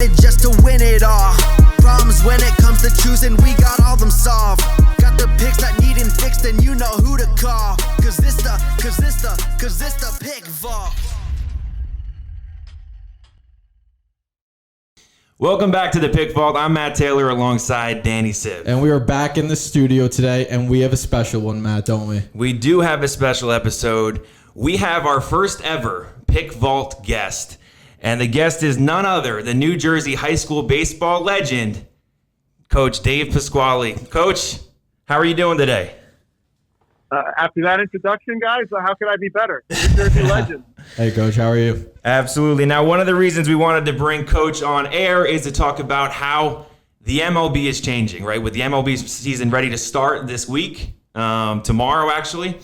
it just to win it all. Problems when it comes to choosing, we got all them solved. Got the picks that needin' fixed, and you know who to call. Cause this the pick vault. Welcome back to the Pick Vault. I'm Matt Taylor alongside Danny Siv. And we are back in the studio today, and we have a special one, Matt, don't we? We do have a special episode. We have our first ever Pick Vault guest. And the guest is none other than New Jersey high school baseball legend, Coach Dave Pasquale. Coach, how are you doing today? After that introduction, guys, how could I be better? New Jersey legend. Hey, Coach, how are you? Absolutely. Now, one of the reasons we wanted to bring Coach on air is to talk about how the MLB is changing, right? With the MLB season ready to start this week, tomorrow actually,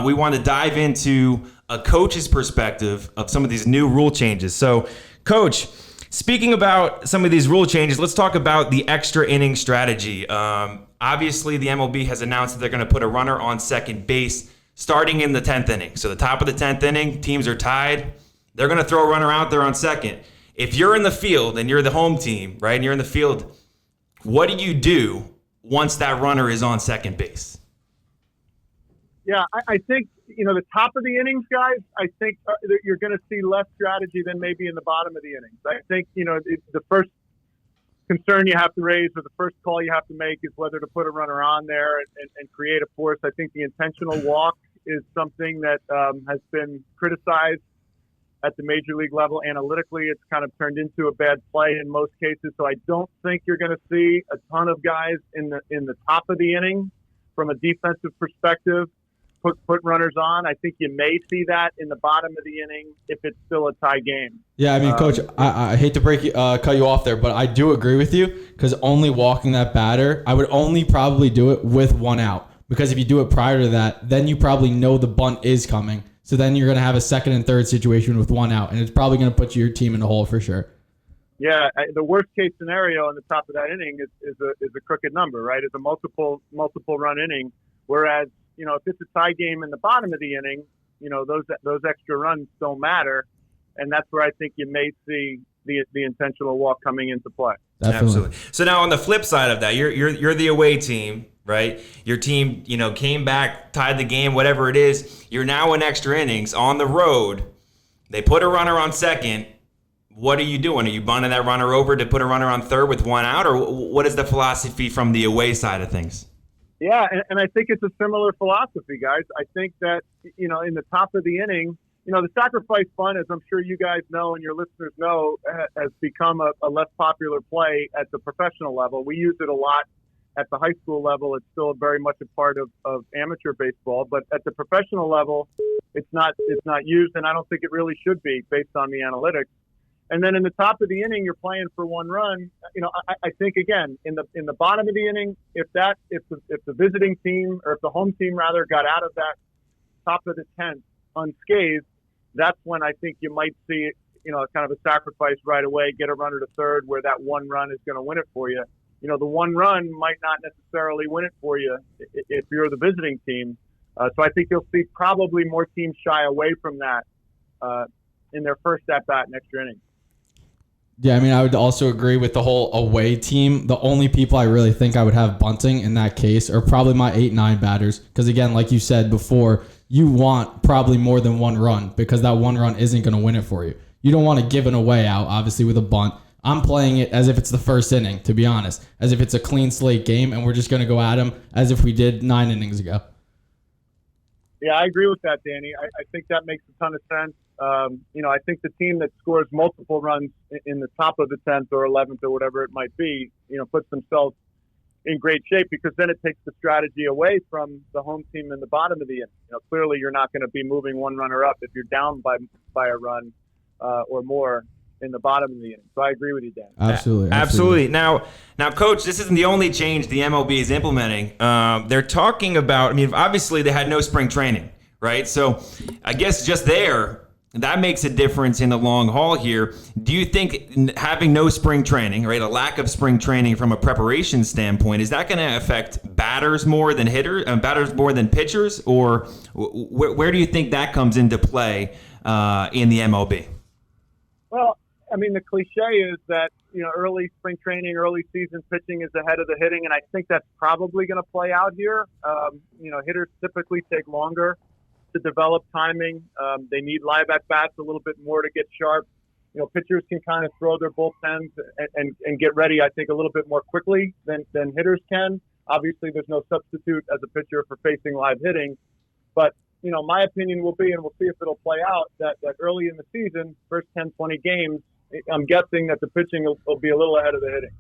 we want to dive into a coach's perspective of some of these new rule changes. So, Coach, speaking about some of these rule changes, let's talk about the extra inning strategy. Obviously, the MLB has announced that they're going to put a runner on second base starting in the 10th inning. So the top of the 10th inning, teams are tied. They're going to throw a runner out there on second. If you're in the field and you're the home team, right, and you're in the field, what do you do once that runner is on second base? Yeah, I think, the top of the innings, guys, I think you're going to see less strategy than maybe in the bottom of the innings. I think, the first concern you have to raise or the first call you have to make is whether to put a runner on there and create a force. I think the intentional walk is something that has been criticized at the major league level. Analytically, it's kind of turned into a bad play in most cases. So I don't think you're going to see a ton of guys in the top of the inning from a defensive perspective put runners on. I think you may see that in the bottom of the inning if it's still a tie game. Yeah, I mean, Coach, I hate to cut you off there, but I do agree with you because only walking that batter, I would only probably do it with one out. Because if you do it prior to that, then you probably know the bunt is coming. So then you're going to have a second and third situation with one out, and it's probably going to put your team in the hole for sure. Yeah, the worst case scenario on the top of that inning is a crooked number, right? It's a multiple run inning, whereas if it's a tie game in the bottom of the inning, those extra runs don't matter, and that's where I think you may see the intentional walk coming into play. Definitely. Absolutely. So now on the flip side of that, you're the away team, right? Your team, came back, tied the game, whatever it is. You're now in extra innings on the road. They put a runner on second. What are you doing? Are you bunting that runner over to put a runner on third with one out, or what is the philosophy from the away side of things? Yeah, and I think it's a similar philosophy, guys. I think that, in the top of the inning, the sacrifice bunt, as I'm sure you guys know and your listeners know, has become a less popular play at the professional level. We use it a lot at the high school level. It's still very much a part of amateur baseball, but at the professional level, it's not used, and I don't think it really should be based on the analytics. And then in the top of the inning, you're playing for one run. I think again in the bottom of the inning, if the visiting team or if the home team rather got out of that top of the 10th unscathed, that's when I think you might see kind of a sacrifice right away, get a runner to third where that one run is going to win it for you. The one run might not necessarily win it for you if you're the visiting team. So I think you'll see probably more teams shy away from that in their first at bat in extra innings. Yeah, I mean, I would also agree with the whole away team. The only people I really think I would have bunting in that case are probably my 8-9 batters. Because again, like you said before, you want probably more than one run because that one run isn't going to win it for you. You don't want to give an away out, obviously, with a bunt. I'm playing it as if it's the first inning, to be honest. As if it's a clean slate game and we're just going to go at them as if we did 9 innings ago. Yeah, I agree with that, Danny. I think that makes a ton of sense. I think the team that scores multiple runs in the top of the 10th or 11th or whatever it might be, puts themselves in great shape because then it takes the strategy away from the home team in the bottom of the inning. Clearly you're not going to be moving one runner up if you're down by a run or more in the bottom of the inning. So I agree with you, Dan. Absolutely. Now, Coach, this isn't the only change the MLB is implementing. They're talking about, obviously they had no spring training, right? So I guess just there, that makes a difference in the long haul here. Do you think having no spring training, right, a lack of spring training from a preparation standpoint, is that going to affect batters more than batters more than pitchers, or where do you think that comes into play in the MLB? Well, I mean, the cliche is that, early spring training, early season pitching is ahead of the hitting, and I think that's probably going to play out here. Hitters typically take longer to develop timing. They need live at-bats a little bit more to get sharp. Pitchers can kind of throw their bullpens and get ready, I think, a little bit more quickly than hitters can. Obviously, there's no substitute as a pitcher for facing live hitting. But, my opinion will be, and we'll see if it'll play out, that early in the season, first 10, 20 games, I'm guessing that the pitching will be a little ahead of the hitting.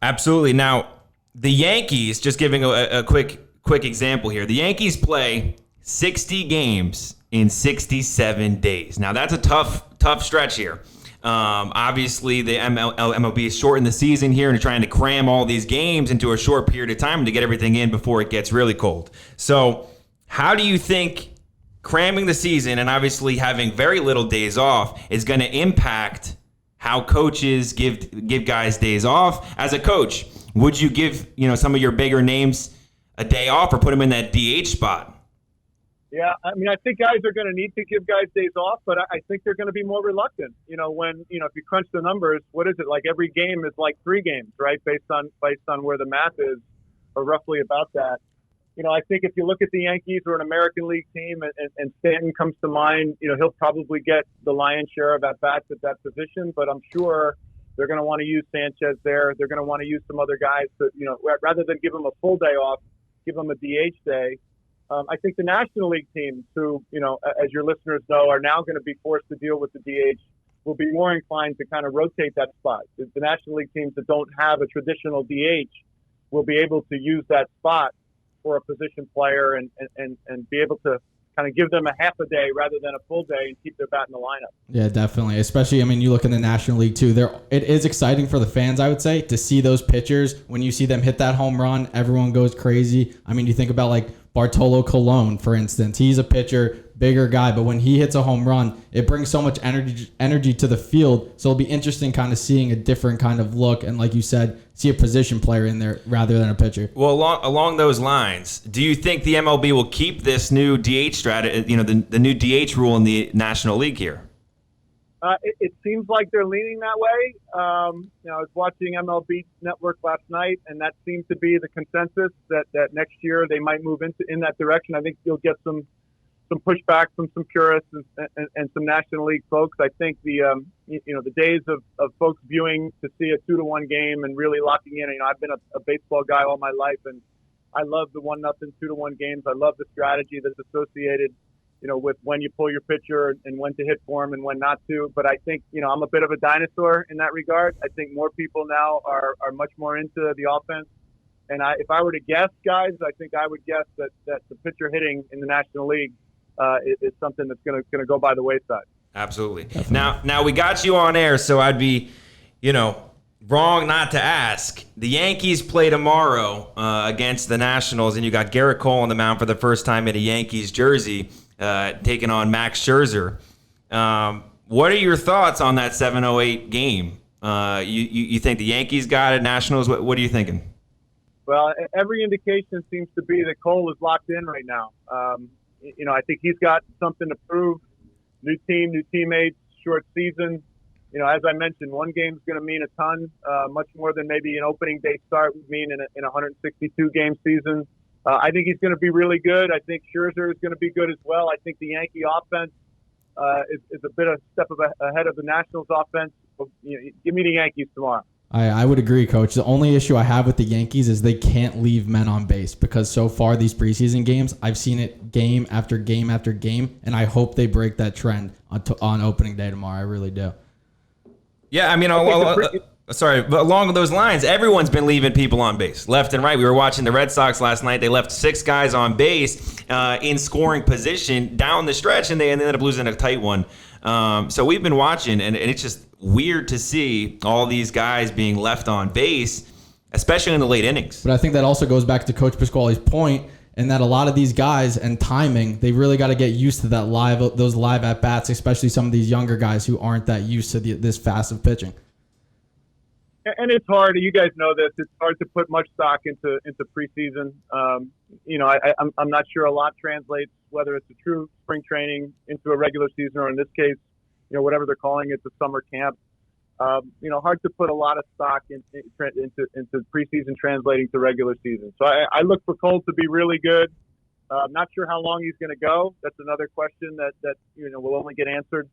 Absolutely. Now, the Yankees, just giving a quick example here, the Yankees play 60 games in 67 days. Now, that's a tough stretch here. Obviously, the MLB is shortened the season here and trying to cram all these games into a short period of time to get everything in before it gets really cold. So how do you think cramming the season and obviously having very little days off is going to impact how coaches give guys days off? As a coach, would you give some of your bigger names a day off or put them in that DH spot? Yeah, I mean, I think guys are going to need to give guys days off, but I think they're going to be more reluctant. If you crunch the numbers, what is it like? Every game is like 3 games, right? Based on where the math is, or roughly about that. I think if you look at the Yankees or an American League team, and Stanton comes to mind, he'll probably get the lion's share of at bats at that position. But I'm sure they're going to want to use Sanchez there. They're going to want to use some other guys to, rather than give them a full day off, give them a DH day. I think the National League teams who, as your listeners know, are now going to be forced to deal with the DH will be more inclined to kind of rotate that spot. The National League teams that don't have a traditional DH will be able to use that spot for a position player and be able to kind of give them a half a day rather than a full day and keep their bat in the lineup. Yeah, definitely. Especially, you look in the National League too. It is exciting for the fans, I would say, to see those pitchers. When you see them hit that home run, everyone goes crazy. You think about like Bartolo Colon, for instance. He's a pitcher, bigger guy, but when he hits a home run, it brings so much energy to the field. So it'll be interesting kind of seeing a different kind of look. And like you said, see a position player in there rather than a pitcher. Well, along those lines, do you think the MLB will keep this new DH strategy, the new DH rule in the National League here? It seems like they're leaning that way. I was watching MLB Network last night, and that seems to be the consensus that next year they might move in that direction. I think you'll get some pushback from some purists and some National League folks. I think the days of folks viewing to see a 2-1 game and really locking in. I've been a baseball guy all my life, and I love the 1-0, 2-1 games. I love the strategy that's associated with when you pull your pitcher and when to hit for him and when not to. But I think, I'm a bit of a dinosaur in that regard. I think more people now are much more into the offense. And if I were to guess, guys, I think I would guess that the pitcher hitting in the National League is something that's going to go by the wayside. Absolutely. Definitely. Now we got you on air, so I'd be, wrong not to ask. The Yankees play tomorrow against the Nationals, and you got Garrett Cole on the mound for the first time in a Yankees jersey, taking on Max Scherzer. What are your thoughts on that 7:08 game? You think the Yankees got it? Nationals? What are you thinking? Well, every indication seems to be that Cole is locked in right now. I think he's got something to prove. New team, new teammates, short season. As I mentioned, one game's going to mean a ton, much more than maybe an opening day start would mean in a 162-game season. I think he's going to be really good. I think Scherzer is going to be good as well. I think the Yankee offense is a bit of a step ahead of the Nationals offense. Give me the Yankees tomorrow. I would agree, Coach. The only issue I have with the Yankees is they can't leave men on base because so far these preseason games, I've seen it game after game after game, and I hope they break that trend on opening day tomorrow. I really do. Yeah, but along those lines, everyone's been leaving people on base, left and right. We were watching the Red Sox last night. They left 6 guys on base in scoring position down the stretch, and they ended up losing a tight one. So we've been watching, and it's just weird to see all these guys being left on base, especially in the late innings. But I think that also goes back to Coach Pasquale's point, and that a lot of these guys and timing, they really got to get used to those live at bats, especially some of these younger guys who aren't that used to this fast of pitching. And it's hard. You guys know this. It's hard to put much stock into preseason. I'm not sure a lot translates, whether it's a true spring training into a regular season, or in this case, whatever they're calling it, the summer camp. hard to put a lot of stock into preseason translating to regular season. So I look for Cole to be really good. I'm not sure how long he's going to go. That's another question that will only get answered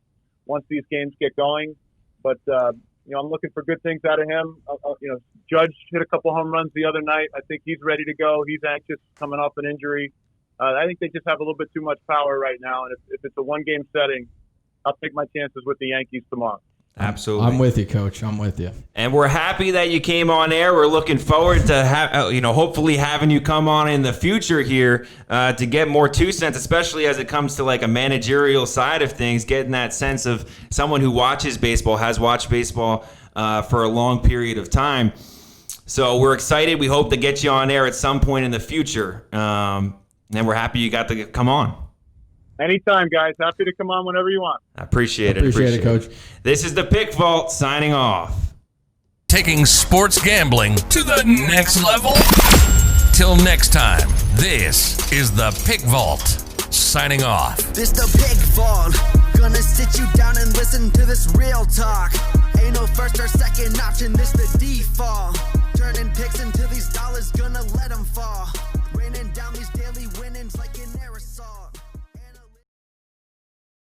once these games get going. But I'm looking for good things out of him. Judge hit a couple home runs the other night. I think he's ready to go. He's anxious coming off an injury. I think they just have a little bit too much power right now. And if it's a one-game setting, I'll take my chances with the Yankees tomorrow. Absolutely. I'm with you, Coach. I'm with you. And we're happy that you came on air. We're looking forward to hopefully having you come on in the future here to get more 2 cents, especially as it comes to like a managerial side of things, getting that sense of someone who watches baseball, has watched baseball for a long period of time. So we're excited. We hope to get you on air at some point in the future. And we're happy you got to come on. Anytime, guys. Happy to come on whenever you want. I appreciate it, Coach. This is the Pick Vault signing off. Taking sports gambling to the next level. Till next time, this is the Pick Vault signing off. This the Pick Vault. Gonna sit you down and listen to this real talk. Ain't no first or second option, this the default. Turning picks into these dollars, gonna let them fall.